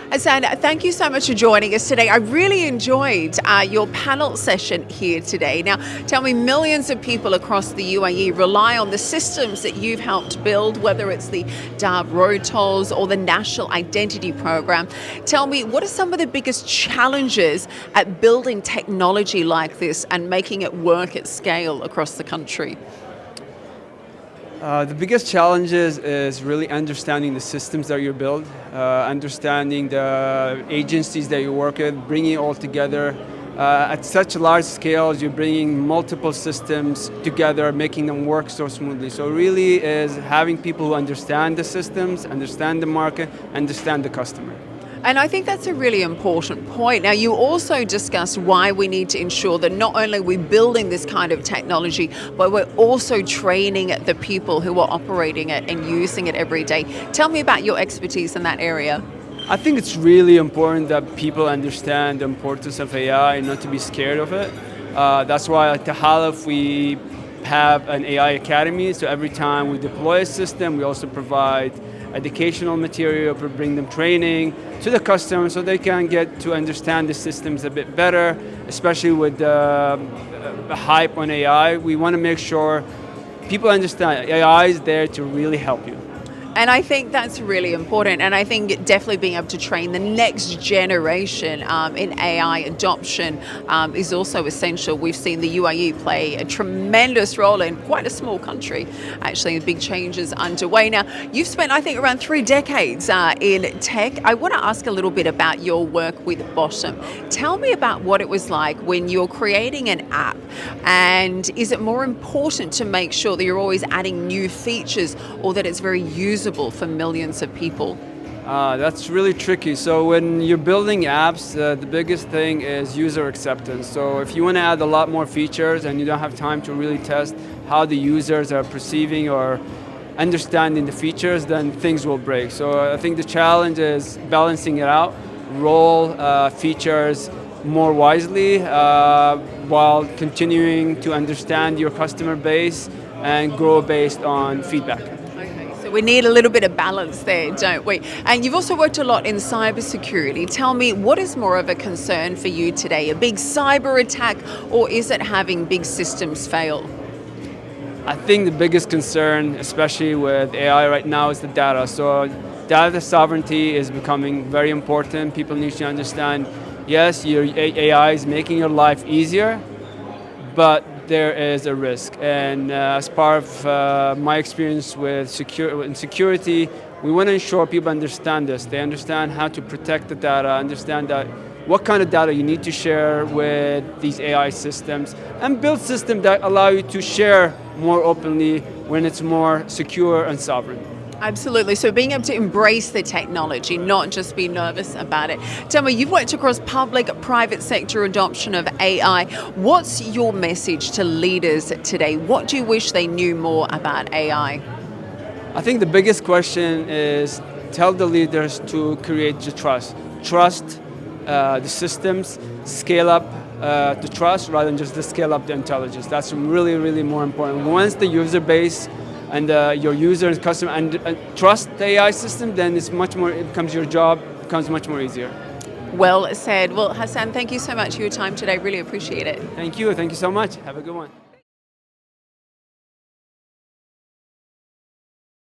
Hassan, thank you so much for joining us today. I really enjoyed your panel session here today. Now, tell me, millions of people across the UAE rely on the systems that you've helped build, whether it's the DAB road tolls or the National Identity Program. Tell me, what are some of the biggest challenges at building technology like this and making it work at scale across the country? The biggest challenges is really understanding the systems that you build, understanding the agencies that you work with, bringing it all together. At such a large scale, you're bringing multiple systems together, making them work so smoothly. So it really is having people who understand the systems, understand the market, understand the customer. And I think that's a really important point. Now, you also discussed why we need to ensure that not only are we building this kind of technology, but we're also training the people who are operating it and using it every day. Tell me about your expertise in that area. I think it's really important that people understand the importance of AI and not to be scared of it. That's why at Tahaluf we have an AI academy. So every time we deploy a system, we also provide educational material, we bring them training to the customer so they can get to understand the systems a bit better, especially with the hype on AI. We want to make sure people understand AI is there to really help you. And I think that's really important. And I think definitely being able to train the next generation in AI adoption is also essential. We've seen the UAE play a tremendous role in quite a small country, actually, big changes underway. Now, you've spent, I think, around 3 decades in tech. I want to ask a little bit about your work with Bottom. Tell me about what it was like when you're creating an app. And is it more important to make sure that you're always adding new features or that it's very usable for millions of people? That's really tricky. So when you're building apps, the biggest thing is user acceptance. So if you want to add a lot more features and you don't have time to really test how the users are perceiving or understanding the features, then things will break. So I think the challenge is balancing it out, roll features more wisely while continuing to understand your customer base and grow based on feedback. We need a little bit of balance there, don't we? And you've also worked a lot in cybersecurity. Tell me, what is more of a concern for you today? A big cyber attack, or is it having big systems fail? I think the biggest concern, especially with AI right now, is the data. So data sovereignty is becoming very important. People need to understand, yes, your AI is making your life easier, but there is a risk. And as part of my experience with security, we want to ensure people understand this. They understand how to protect the data, understand that what kind of data you need to share with these AI systems, and build systems that allow you to share more openly when it's more secure and sovereign. Absolutely. So being able to embrace the technology, not just be nervous about it. Tell me, you've worked across public, private sector adoption of AI. What's your message to leaders today? What do you wish they knew more about AI? I think the biggest question is tell the leaders to create the trust. Trust the systems, scale up the trust rather than just to scale up the intelligence. That's really, really more important. Once the user base and your user and customer and trust the AI system, then it's much more, it becomes your job, becomes much more easier. Well said. Well, Hassan, thank you so much for your time today. Really appreciate it. Thank you so much. Have a good one.